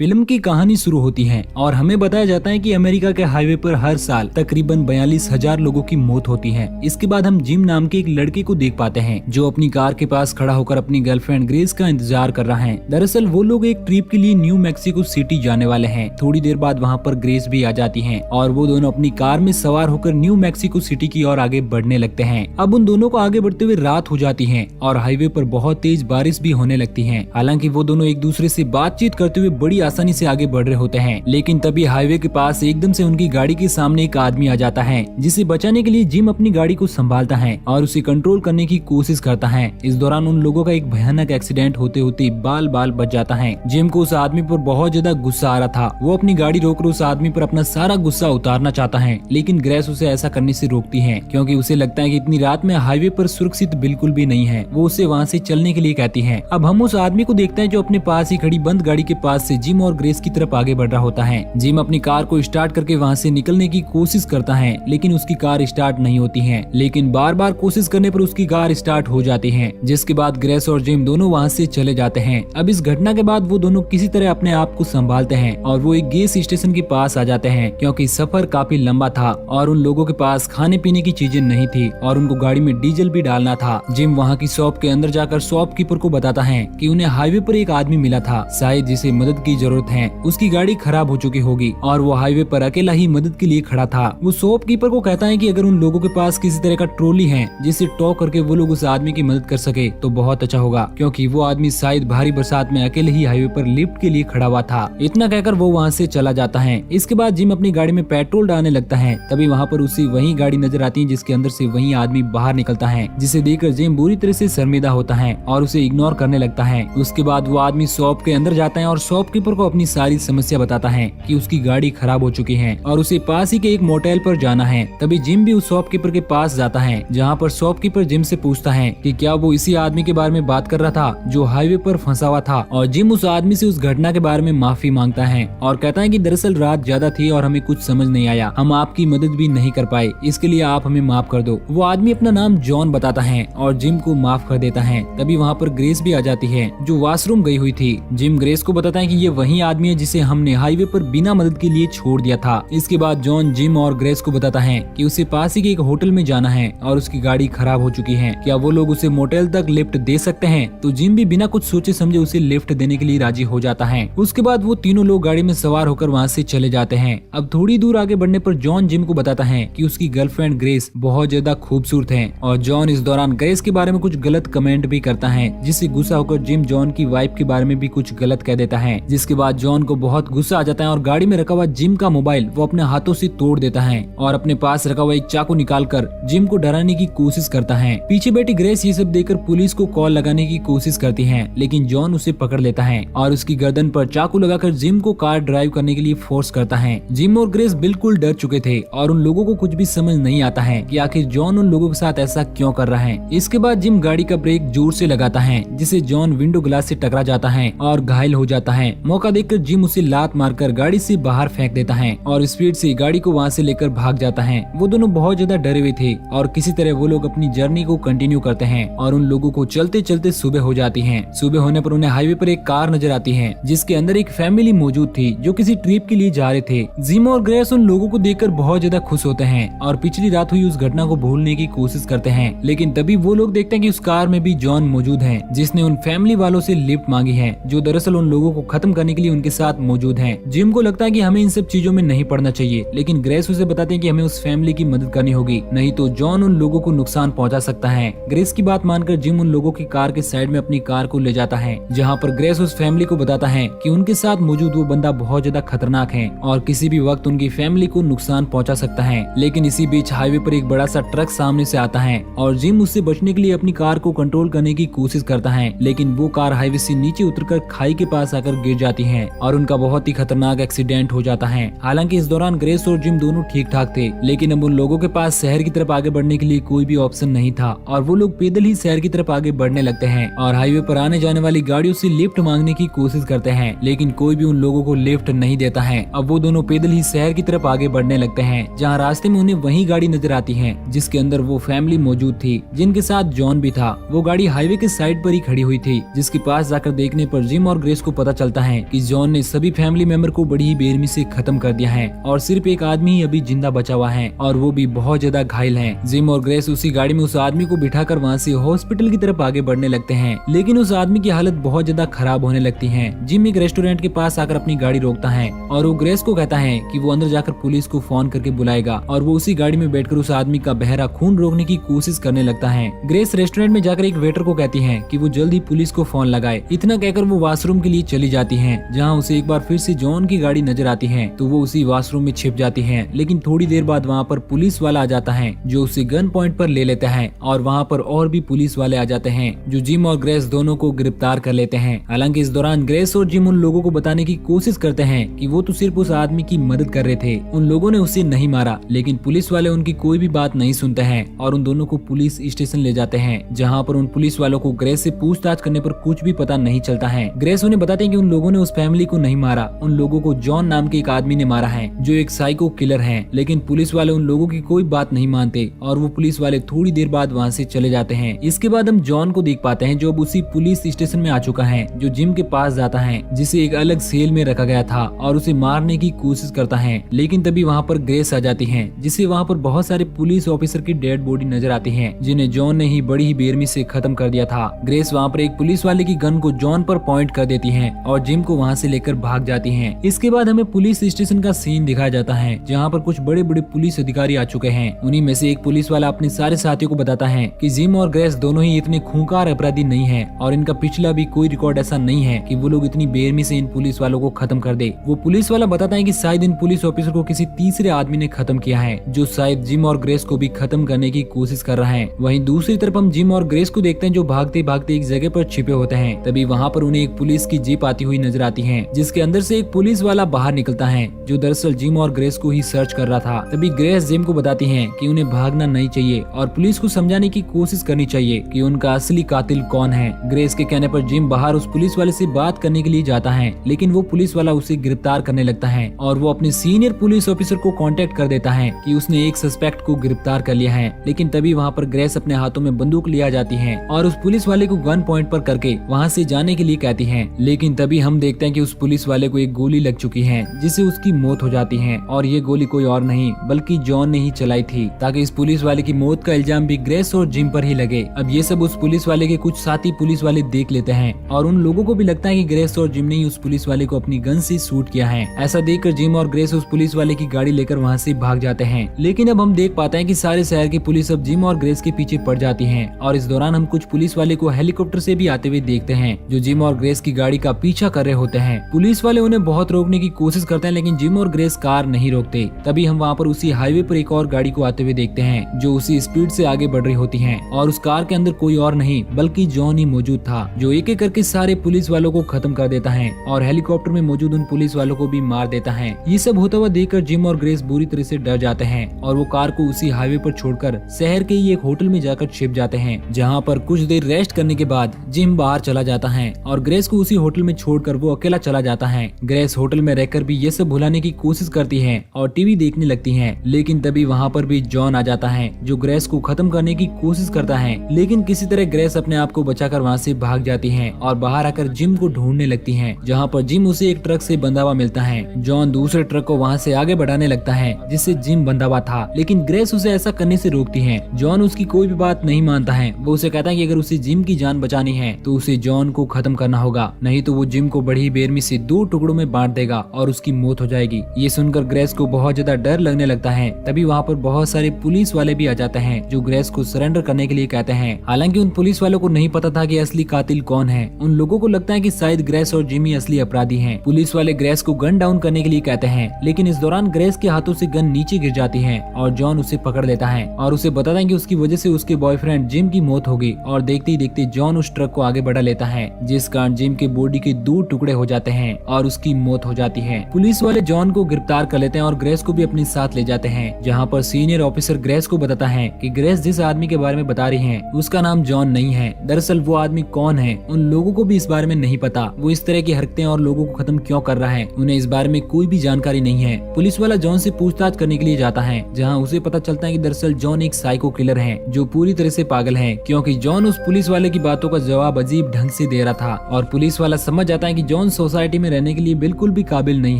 Film की कहानी शुरू होती है और हमें बताया जाता है कि अमेरिका के हाईवे पर हर साल तकरीबन 42,000 लोगों की मौत होती है। इसके बाद हम जिम नाम के एक लड़के को देख पाते हैं जो अपनी कार के पास खड़ा होकर अपनी गर्लफ्रेंड ग्रेस का इंतजार कर रहा है। दरअसल वो लोग एक ट्रिप के लिए न्यू मैक्सिको सिटी जाने वाले हैं। थोड़ी देर बाद वहाँ पर ग्रेस भी आ जाती है और वो दोनों अपनी कार में सवार होकर न्यू मैक्सिको सिटी की ओर आगे बढ़ने लगते हैं। अब उन दोनों को आगे बढ़ते हुए रात हो जाती है और हाईवे पर बहुत तेज बारिश भी होने लगती है। हालांकि वो दोनों एक दूसरे से बातचीत करते हुए बड़ी आसानी से आगे बढ़ रहे होते हैं, लेकिन तभी हाईवे के पास एकदम से उनकी गाड़ी के सामने एक आदमी आ जाता है, जिसे बचाने के लिए जिम अपनी गाड़ी को संभालता है और उसे कंट्रोल करने की कोशिश करता है। इस दौरान उन लोगों का एक भयानक एक्सीडेंट होते होते बाल बाल बच जाता है। जिम को उस आदमी पर बहुत ज्यादा गुस्सा आ रहा था। वो अपनी गाड़ी रोककर उस आदमी पर अपना सारा गुस्सा उतारना चाहता है, लेकिन ग्रेस उसे ऐसा करने से रोकती है क्योंकि उसे लगता है कि इतनी रात में हाईवे पर सुरक्षित बिल्कुल भी नहीं है। वो उसे वहाँ से चलने के लिए कहती है। अब हम उस आदमी को देखते हैं जो अपने पास ही खड़ी बंद गाड़ी के पास से जिम और ग्रेस की तरफ आगे बढ़ रहा होता है। जिम अपनी कार को स्टार्ट करके वहाँ से निकलने की कोशिश करता है, लेकिन उसकी कार स्टार्ट नहीं होती है। लेकिन बार बार कोशिश करने पर उसकी कार स्टार्ट हो जाती है, जिसके बाद ग्रेस और जिम दोनों वहाँ से चले जाते हैं। अब इस घटना के बाद वो दोनों किसी तरह अपने आप को संभालते हैं और वो एक गैस स्टेशन के पास आ जाते हैं क्योंकि सफर काफी लंबा था और उन लोगों के पास खाने पीने की चीजें नहीं थी और उनको गाड़ी में डीजल भी डालना था। जिम वहाँ की शॉप के अंदर जाकर शॉपकीपर को बताता है कि उन्हें हाईवे पर एक आदमी मिला था, शायद जिसे मदद की जरूरत है। उसकी गाड़ी खराब हो चुकी होगी और वो हाईवे पर अकेला ही मदद के लिए खड़ा था। वो शॉपकीपर को कहता है कि अगर उन लोगों के पास किसी तरह का ट्रॉली है जिसे टॉ करके वो लोग उस आदमी की मदद कर सके तो बहुत अच्छा होगा, क्योंकि वो आदमी शायद भारी बरसात में अकेले ही हाईवे पर लिफ्ट के लिए खड़ा हुआ था। इतना कहकर वो वहाँ से चला जाता है। इसके बाद जिम अपनी गाड़ी में पेट्रोल डालने लगता है। तभी वहाँ पर उसी वही गाड़ी नजर आती है जिसके अंदर से वही आदमी बाहर निकलता है, जिसे देखकर जिम बुरी तरह से शर्मिंदा होता है और उसे इग्नोर करने लगता है। उसके बाद वो आदमी शॉप के अंदर जाता है और शॉपकीपर को अपनी सारी समस्या बताता है कि उसकी गाड़ी खराब हो चुकी है और उसे पास ही के एक मोटेल पर जाना है। तभी जिम भी उस शॉपकीपर के पास जाता है, जहाँ पर शॉपकीपर जिम से पूछता है कि क्या वो इसी आदमी के बारे में बात कर रहा था जो हाईवे पर फंसा हुआ था। और जिम उस आदमी से उस घटना के बारे में माफी मांगता है और कहता है कि दरअसल रात ज्यादा थी और हमें कुछ समझ नहीं आया, हम आपकी मदद भी नहीं कर पाए, इसके लिए आप हमें माफ कर दो। वो आदमी अपना नाम जॉन बताता है और जिम को माफ कर देता है। तभी वहाँ पर ग्रेस भी आ जाती है जो वॉशरूम गई हुई थी। जिम ग्रेस को बताता है कि ये वही आदमी है जिसे हमने हाईवे पर बिना मदद के लिए छोड़ दिया था। इसके बाद जॉन जिम और ग्रेस को बताता है कि उसे पास ही के एक होटल में जाना है और उसकी गाड़ी खराब हो चुकी है, क्या वो लोग उसे मोटेल तक लिफ्ट दे सकते हैं। तो जिम भी बिना कुछ सोचे समझे उसे लिफ्ट देने के लिए राजी हो जाता है। उसके बाद वो तीनों लोग गाड़ी में सवार होकर वहाँ से चले जाते हैं। अब थोड़ी दूर आगे बढ़ने पर जॉन जिम को बताता है कि उसकी गर्लफ्रेंड ग्रेस बहुत ज्यादा खूबसूरत है और जॉन इस दौरान ग्रेस के बारे में कुछ गलत कमेंट भी करता है, जिससे गुस्सा होकर जिम जॉन की वाइफ के बारे में भी कुछ गलत कह देता है। जिसके बाद जॉन को बहुत गुस्सा आ जाता है और गाड़ी में रखा हुआ जिम का मोबाइल वो अपने हाथों से तोड़ देता है और अपने पास रखा हुआ एक चाकू निकालकर जिम को डराने की कोशिश करता है। पीछे बैठी ग्रेस ये सब देखकर पुलिस को कॉल लगाने की कोशिश करती है, लेकिन जॉन उसे पकड़ लेता है और उसकी गर्दन पर चाकू लगाकर जिम को कार ड्राइव करने के लिए फोर्स करता है। जिम और ग्रेस बिल्कुल डर चुके थे और उन लोगों को कुछ भी समझ नहीं आता है कि आखिर जॉन उन लोगों के साथ ऐसा क्यों कर रहा है। इसके बाद जिम गाड़ी का ब्रेक जोर से लगाता है, जिससे जॉन विंडो ग्लास से टकरा जाता है और घायल हो जाता है। मौका देखकर जिम उसे लात मारकर गाड़ी से बाहर फेंक देता है और स्पीड से गाड़ी को वहाँ से लेकर भाग जाता है। वो दोनों बहुत ज्यादा डरे हुए थे और किसी तरह वो लोग अपनी जर्नी को कंटिन्यू करते हैं और उन लोगों को चलते चलते सुबह हो जाती है। सुबह होने पर उन्हें हाईवे पर एक कार नजर आती है जिसके अंदर एक फैमिली मौजूद थी जो किसी ट्रिप के लिए जा रहे थे। जिम और ग्रेस उन लोगों को देखकर बहुत ज्यादा खुश होते हैं और पिछली रात हुई उस घटना को भूलने की कोशिश करते हैं, लेकिन तभी वो लोग देखते हैं कि उस कार में भी जॉन मौजूद है जिसने उन फैमिली वालों से लिफ्ट मांगी है, जो दरअसल उन लोगों को खत्म करने के लिए उनके साथ मौजूद है। जिम को लगता है कि हमें इन सब चीजों में नहीं पड़ना चाहिए, लेकिन ग्रेस उसे बताते हैं कि हमें उस फैमिली की मदद करनी होगी, नहीं तो जॉन उन लोगों को नुकसान पहुंचा सकता है। ग्रेस की बात मानकर जिम उन लोगों की कार के साइड में अपनी कार को ले जाता है, जहाँ पर ग्रेस उस फैमिली को बताता है कि उनके साथ मौजूद वो बंदा बहुत ज्यादा खतरनाक है और किसी भी वक्त उनकी फैमिली को नुकसान पहुंचा सकता है। लेकिन इसी बीच हाईवे पर एक बड़ा सा ट्रक सामने से आता है और जिम उससे बचने के लिए अपनी कार को कंट्रोल करने की कोशिश करता है, लेकिन वो कार हाईवे से नीचे उतरकर खाई के पास आकर गिर जाती है और उनका बहुत ही खतरनाक एक्सीडेंट हो जाता है। हालांकि इस दौरान ग्रेस और जिम दोनों ठीक ठाक थे, लेकिन अब उन लोगों के पास शहर की तरफ आगे बढ़ने के लिए कोई भी ऑप्शन नहीं था और वो लोग पैदल ही शहर की तरफ आगे बढ़ने लगते हैं और हाईवे पर आने जाने वाली गाड़ियों से लिफ्ट मांगने की कोशिश करते हैं, लेकिन कोई भी उन लोगों को लिफ्ट नहीं देता है। अब वो दोनों पैदल ही शहर की तरफ आगे बढ़ने लगते हैं, जहाँ रास्ते में उन्हें वही गाड़ी नजर आती है जिसके अंदर वो फैमिली मौजूद थी जिनके साथ जॉन भी था। वो गाड़ी हाईवे के साइड पर ही खड़ी हुई थी, जिसके पास जाकर देखने पर जिम और ग्रेस को पता चलता है कि जॉन ने सभी फैमिली मेंबर को बड़ी ही बेरहमी से खत्म कर दिया है और सिर्फ एक आदमी ही अभी जिंदा बचा हुआ है और वो भी बहुत ज्यादा घायल है। जिम और ग्रेस उसी गाड़ी में उस आदमी को बिठाकर वहाँ से हॉस्पिटल की तरफ आगे बढ़ने लगते हैं, लेकिन उस आदमी की हालत बहुत ज्यादा खराब होने लगती है। जिम एक रेस्टोरेंट के पास आकर अपनी गाड़ी रोकता है और वो ग्रेस को कहता है कि वो अंदर जाकर पुलिस को फोन करके बुलाएगा और वो उसी गाड़ी में बैठकर उस आदमी का बहरा खून रोकने की कोशिश करने लगता है। ग्रेस रेस्टोरेंट में जाकर एक वेटर को कहती है कि वो जल्दी पुलिस को फोन लगाए। इतना कहकर वो वॉशरूम के लिए चली जाती है, जहाँ उसे एक बार फिर से जॉन की गाड़ी नजर आती है तो वो उसी वॉशरूम में छिप जाती है। लेकिन थोड़ी देर बाद वहाँ पर पुलिस वाला आ जाता है जो उसे गन पॉइंट पर ले लेता है और वहाँ पर और भी पुलिस वाले आ जाते हैं जो जिम और ग्रेस दोनों को गिरफ्तार कर लेते हैं। हालांकि इस दौरान ग्रेस और जिम उन लोगों को बताने की कोशिश करते हैं कि वो तो सिर्फ उस आदमी की मदद कर रहे थे, उन लोगों ने उसे नहीं मारा। लेकिन पुलिस वाले उनकी कोई भी बात नहीं सुनते हैं और उन दोनों को पुलिस स्टेशन ले जाते हैं, जहाँ पर उन पुलिस वालों को ग्रेस से पूछताछ करने पर कुछ भी पता नहीं चलता है। ग्रेस उन्हें बताते हैं कि उन लोगों ने उस फैमिली को नहीं मारा, उन लोगों को जॉन नाम के एक आदमी ने मारा है जो एक साइको किलर है। लेकिन पुलिस वाले उन लोगों की कोई बात नहीं मानते और वो पुलिस वाले थोड़ी देर बाद वहाँ से चले जाते हैं। इसके बाद हम जॉन को देख पाते हैं जो अब उसी पुलिस स्टेशन में आ चुका है, जो जिम के पास जाता है जिसे एक अलग सेल में रखा गया था और उसे मारने की कोशिश करता है। लेकिन तभी वहाँ पर ग्रेस आ जाती है जिसे वहाँ पर बहुत सारे पुलिस ऑफिसर की डेड बॉडी नजर आती है जिन्हें जॉन ने ही बड़ी ही बेरहमी से खत्म कर दिया था। ग्रेस वहाँ पर एक पुलिस वाले की गन को जॉन पर पॉइंट कर देती है और जिम को वहाँ से लेकर भाग जाती है। इसके बाद हमें पुलिस स्टेशन का सीन दिखाया जाता है जहाँ पर कुछ बड़े बड़े पुलिस अधिकारी आ चुके हैं। उन्हीं में से एक पुलिस वाला अपने सारे साथियों को बताता है कि जिम और ग्रेस दोनों ही इतने खूंखार अपराधी नहीं है और इनका पिछला भी कोई रिकॉर्ड ऐसा नहीं है कि वो लोग इतनी बेरहमी से इन पुलिस वालों को खत्म कर दे। वो पुलिस वाला बताता है कि शायद इन पुलिस ऑफिसर को किसी तीसरे आदमी ने खत्म किया है जो शायद जिम और ग्रेस को भी खत्म करने की कोशिश कर रहा है। वहीं दूसरी तरफ हम जिम और ग्रेस को देखते हैं जो भागते भागते एक जगह पर छिपे होते हैं। तभी वहाँ पर उन्हें एक पुलिस की जीप आती हुई नजर आती है जिसके अंदर से एक पुलिस वाला बाहर निकलता है जो दरअसल जिम और ग्रेस को ही सर्च कर रहा था। तभी ग्रेस जिम को बताती है कि उन्हें भागना नहीं चाहिए और पुलिस को समझाने की कोशिश करनी चाहिए कि उनका असली कातिल कौन है। ग्रेस के कहने पर जिम बाहर उस पुलिस वाले से बात करने के लिए जाता है, लेकिन वो पुलिस वाला उसे गिरफ्तार करने लगता है और वो अपने सीनियर पुलिस ऑफिसर को कांटेक्ट कर देता है कि उसने एक सस्पेक्ट को गिरफ्तार कर लिया है। लेकिन तभी वहाँ पर ग्रेस अपने हाथों में बंदूक लिया जाती है और उस पुलिस वाले को गन पॉइंट पर करके वहाँ से जाने के लिए कहती है। लेकिन तभी हम देखते हैं कि उस पुलिस वाले को एक गोली लग चुकी है जिससे उसकी मौत हो जाती है और ये गोली कोई और नहीं बल्कि जॉन ने ही चलाई थी ताकि इस पुलिस वाले की मौत का इल्जाम भी ग्रेस और जिम पर ही लगे। अब ये सब उस पुलिस वाले के कुछ साथी पुलिस वाले देख लेते हैं और उन लोगों को भी लगता है कि ग्रेस और जिम ने ही उस पुलिस वाले को अपनी गन से शूट किया है। ऐसा देखकर जिम और ग्रेस उस पुलिस वाले की गाड़ी लेकर वहाँ से भाग जाते हैं। लेकिन अब हम देख पाते हैं कि सारे शहर की पुलिस अब जिम और ग्रेस के पीछे पड़ जाती है और इस दौरान हम कुछ पुलिस वाले को हेलीकॉप्टर से भी आते हुए देखते हैं जो जिम और ग्रेस की गाड़ी का पीछा कर रहे होते हैं। पुलिस वाले उन्हें बहुत रोकने की कोशिश करते हैं लेकिन जिम और ग्रेस कार नहीं रोकते। तभी हम वहाँ पर उसी हाईवे पर एक और गाड़ी को आते हुए देखते हैं जो उसी स्पीड से आगे बढ़ रही होती है और उस कार के अंदर कोई और नहीं बल्कि जॉन ही मौजूद था जो एक एक करके सारे पुलिस वालों को खत्म कर देता है और हेलीकॉप्टर में मौजूद उन पुलिस वालों को भी मार देता है। ये सब होता हुआ देखकर जिम और ग्रेस बुरी तरह से डर जाते हैं और वो कार को उसी हाईवे पर छोड़कर शहर के ही एक होटल में जाकर छिप जाते हैं, जहाँ पर कुछ देर रेस्ट करने के बाद जिम बाहर चला जाता है और ग्रेस को उसी होटल में छोड़कर वो अकेला चला जाता है। ग्रेस होटल में रहकर भी ये सब भुलाने की कोशिश करती है और टीवी देखने लगती है। लेकिन तभी वहाँ पर भी जॉन आ जाता है जो ग्रेस को खत्म करने की कोशिश करता है, लेकिन किसी तरह ग्रेस अपने आप को बचाकर वहाँ से भाग जाती है और बाहर आकर जिम को ढूंढने लगती है, जहाँ पर जिम उसे एक ट्रक से बंधा हुआ मिलता है। जॉन दूसरे ट्रक को वहाँ से आगे बढ़ाने लगता है जिससे जिम बंधा हुआ था, लेकिन ग्रेस उसे ऐसा करने से रोकती है। जॉन उसकी कोई भी बात नहीं मानता है। वो उसे कहता है कि अगर उसे जिम की जान बचानी है तो उसे जॉन को खत्म करना होगा, नहीं तो वो जिम को बड़ी बेरहमी से 2 टुकड़ों में बांट देगा और उसकी मौत हो जाएगी। ये सुनकर ग्रेस को बहुत ज्यादा डर लगने लगता है। तभी वहाँ पर बहुत सारे पुलिस वाले भी आ जाते हैं जो ग्रेस को सरेंडर करने के लिए कहते हैं। हालांकि उन पुलिस वालों को नहीं पता था कि असली कातिल कौन है। उन लोगों को लगता है कि शायद ग्रेस और जिमी असली अपराधी हैं। पुलिस वाले ग्रेस को गन डाउन करने के लिए कहते हैं, लेकिन इस दौरान ग्रेस के हाथों से गन नीचे गिर जाती है और जॉन उसे पकड़ लेता है और उसे बताता है कि उसकी वजह से उसके बॉयफ्रेंड जिम की मौत होगी। और देखते ही देखते जॉन उस ट्रक को आगे बढ़ा लेता है, जिस कारण जिम के बॉडी के 2 टुकड़े हो जाते हैं और उसकी मौत हो जाती है। पुलिस वाले जॉन को गिरफ्तार कर लेते हैं और ग्रेस को भी अपने साथ ले जाते हैं, जहाँ पर सीनियर ऑफिसर ग्रेस को बताता है कि ग्रेस जिस आदमी के बारे में बता रही है उसका नाम जॉन नहीं है। दरअसल वो आदमी कौन है उन लोगों को भी इस बारे में नहीं पता। वो इस तरह की हरकतें और लोगों को खत्म क्यों कर रहा है उन्हें इस बारे में कोई भी जानकारी नहीं है। पुलिस वाला जॉन से पूछताछ करने के लिए जाता है, जहाँ उसे पता चलता है कि दरअसल जॉन एक साइको किलर है जो पूरी तरह से पागल है, क्योंकि जॉन उस पुलिस वाले की बातों का जवाब अजीब ढंग से दे रहा था और पुलिस वाला समझ जाता है कि जॉन सोसाइटी में रहने के लिए बिल्कुल भी काबिल नहीं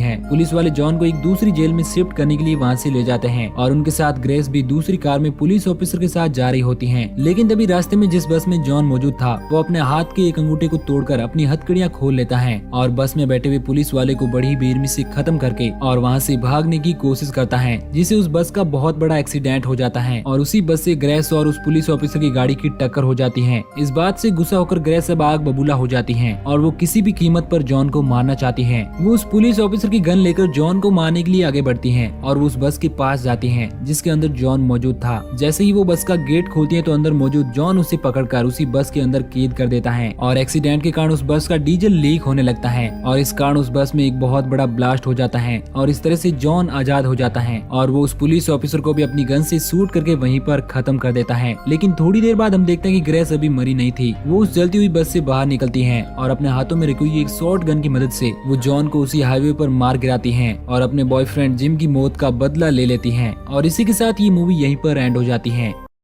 है। पुलिस वाले जॉन को एक दूसरी जेल में शिफ्ट करने के लिए वहाँ से ले जाते हैं और उनके साथ ग्रेस भी दूसरी कार में पुलिस ऑफिसर के साथ जा रही होती है। लेकिन तभी रास्ते में जिस बस में जॉन मौजूद था वो अपने हाथ के एक अंगूठे को तोड़कर अपनी हथकड़ियां खोल लेता है और बस में बैठे हुए पुलिस वाले को बड़ी बेरहमी से खत्म करके और वहाँ से भागने की कोशिश करता है, जिससे उस बस का बहुत बड़ा एक्सीडेंट हो जाता है और उसी बस से ग्रेस और उस पुलिस ऑफिसर की गाड़ी की टक्कर हो जाती है। इस बात से गुस्सा होकर ग्रेस अब आग बबूला हो जाती है और वो किसी भी कीमत पर जॉन को मारना चाहती है। वो उस पुलिस ऑफिसर की गन लेकर जॉन को मारने के लिए आगे बढ़ती है और वो उस बस के पास जाती है जिसके अंदर जॉन मौजूद था। जैसे ही वो बस का गेट खोलती है तो अंदर मौजूद जॉन उसे पकड़कर उसी बस के अंदर कैद कर देता है और एक्सीडेंट के कारण उस बस का डीजल लीक होने लगता है और इस कारण उस बस में एक बहुत बड़ा ब्लास्ट हो जाता है और इस तरह से जॉन आजाद हो जाता है और वो उस पुलिस ऑफिसर को भी अपनी गन से शूट करके वहीं पर खत्म कर देता है। लेकिन थोड़ी देर बाद हम देखते हैं कि ग्रेस अभी मरी नहीं थी। वो उस जलती हुई बस से बाहर निकलती है और अपने हाथों में रखी हुई एक शॉर्ट गन की मदद से वो जॉन को उसी हाईवे पर मार गिराती है और अपने बॉयफ्रेंड जिम की मौत का बदला ले लेती है और इसी के साथ ये मूवी यहीं पर एंड हो जाती है।